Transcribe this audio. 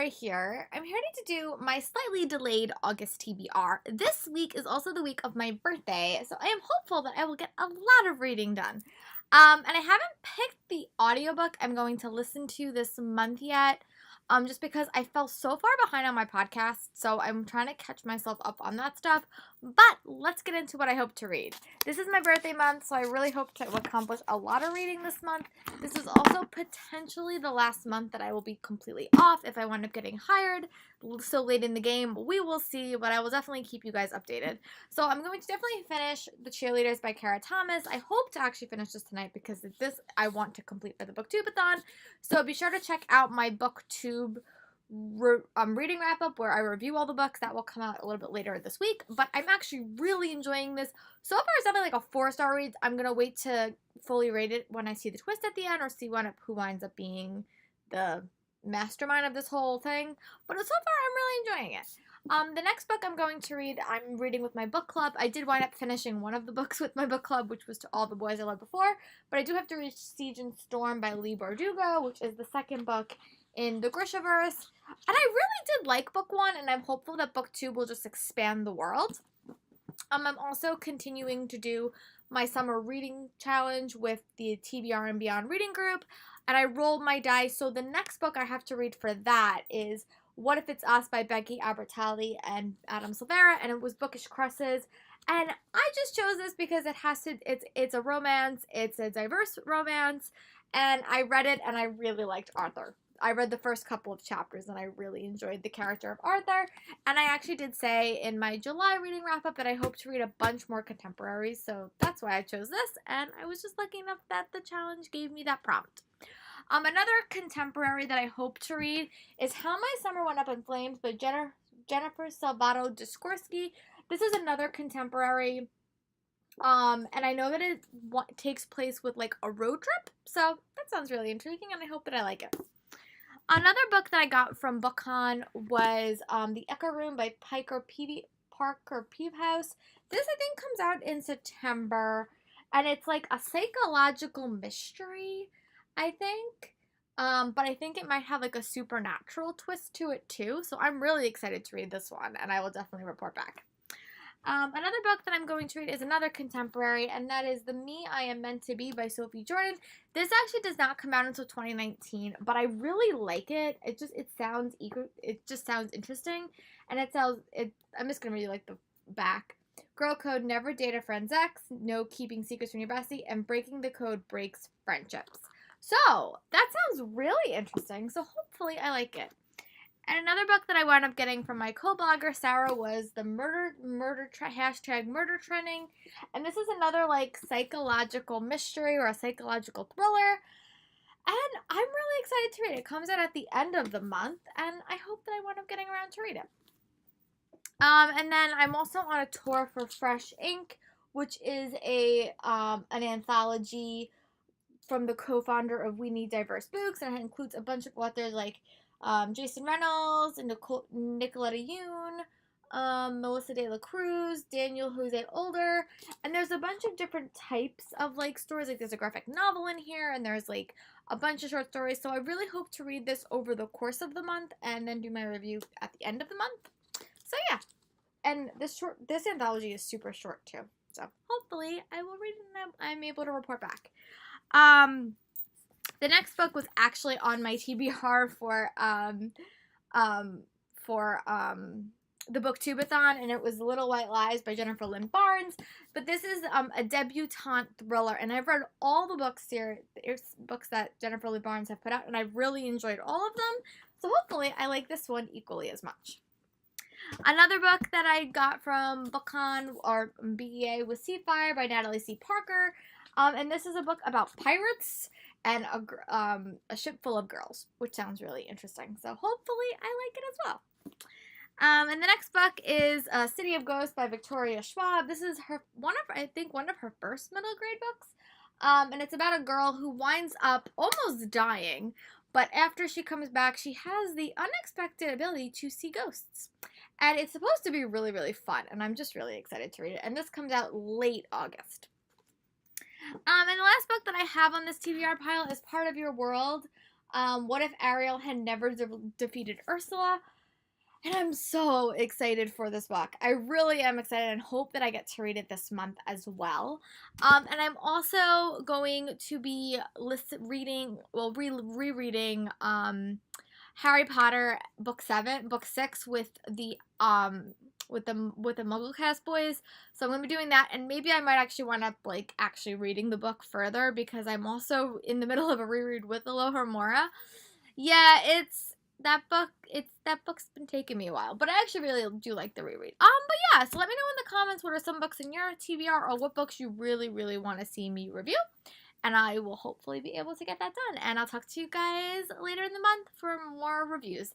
Here. I'm here to do my slightly delayed August TBR. This week is also the week of my birthday, so I am hopeful that I will get a lot of reading done. And I haven't picked the audiobook I'm going to listen to this month yet, just because I fell so far behind on my podcast, so I'm trying to catch myself up on that stuff. But let's get into what I hope to read. This is my birthday month, so I really hope to accomplish a lot of reading this month. This is also potentially the last month that I will be completely off if I wind up getting hired so late in the game. We will see, but I will definitely keep you guys updated. So I'm going to definitely finish The Cheerleaders by Kara Thomas. I hope to actually finish this tonight because this I want to complete for the BookTube-a-thon. So be sure to check out my BookTube reading wrap-up where I review all the books. That will come out a little bit later this week, but I'm actually really enjoying this. So far it's definitely like a 4-star read. I'm going to wait to fully rate it when I see the twist at the end or see who winds up being the mastermind of this whole thing. But so far I'm really enjoying it. The next book I'm going to read, I'm reading with my book club. I did wind up finishing one of the books with my book club, which was To All the Boys I Loved Before, but I do have to read Siege and Storm by Leigh Bardugo, which is the second book in the Grishaverse. And I really did like book 1, and I'm hopeful that book 2 will just expand the world. I'm also continuing to do my summer reading challenge with the TBR and Beyond reading group, and I rolled my dice, so the next book I have to read for that is What If It's Us by Becky Albertalli and Adam Silvera, and it was Bookish Crushes. And I just chose this because it's a romance, it's a diverse romance, and I read it and I really liked Arthur. I read the first couple of chapters and I really enjoyed the character of Arthur. And I actually did say in my July reading wrap-up that I hope to read a bunch more contemporaries, so that's why I chose this. And I was just lucky enough that the challenge gave me that prompt. Another contemporary that I hope to read is How My Summer Went Up in Flames by Jennifer Salvato Discorsky. This is another contemporary, and I know that it takes place with like a road trip, so that sounds really intriguing, and I hope that I like it. Another book that I got from BookCon was The Echo Room by Parker Peavehouse. This, I think, comes out in September, and it's like a psychological mystery, I think. But I think it might have like a supernatural twist to it too, so I'm really excited to read this one, and I will definitely report back. Another book that I'm going to read is another contemporary, and that is The Me I Am Meant to Be by Sophie Jordan. This actually does not come out until 2019, but I really like it. It just sounds interesting, and I'm just gonna read like the back. Girl code: never date a friend's ex, no keeping secrets from your bestie, and breaking the code breaks friendships. So that sounds really interesting. So hopefully I like it. And another book that I wound up getting from my co-blogger, Sarah, was the hashtag murder trending. And this is another like psychological mystery or a psychological thriller. And I'm really excited to read it. It comes out at the end of the month, and I hope that I wind up getting around to read it. And then I'm also on a tour for Fresh Ink, which is an anthology from the co-founder of We Need Diverse Books, and it includes a bunch of authors like Jason Reynolds, and Nicoletta Yoon, Melissa De La Cruz, Daniel Jose Older, and there's a bunch of different types of like stories. Like there's a graphic novel in here, and there's like a bunch of short stories. So I really hope to read this over the course of the month, and then do my review at the end of the month. So yeah, and this anthology is super short too. So hopefully I will read it and I'm able to report back. The next book was actually on my TBR for the BookTube-a-thon, and it was Little White Lies by Jennifer Lynn Barnes. But this is a debutante thriller, and I've read all the books here, books that Jennifer Lynn Barnes have put out, and I've really enjoyed all of them. So hopefully I like this one equally as much. Another book that I got from BookCon or BEA was Seafire by Natalie C. Parker. And this is a book about pirates and a ship full of girls, which sounds really interesting. So hopefully I like it as well. And the next book is City of Ghosts by Victoria Schwab. This is one of her first middle grade books. And it's about a girl who winds up almost dying, but after she comes back, she has the unexpected ability to see ghosts. And it's supposed to be really, really fun, and I'm just really excited to read it. And this comes out late August. And the last book that I have on this TBR pile is Part of Your World What if Ariel had never defeated Ursula? And I'm so excited for this book. I really am excited and hope that I get to read it this month as well. And I'm also going to be rereading Harry Potter book 6 with the MuggleCast boys. So I'm gonna be doing that, and maybe I might actually wind up like actually reading the book further because I'm also in the middle of a reread with Alohomora. Yeah, that book's been taking me a while, but I actually really do like the reread. But yeah, so let me know in the comments what are some books in your TBR or what books you really, really want to see me review. And I will hopefully be able to get that done. And I'll talk to you guys later in the month for more reviews.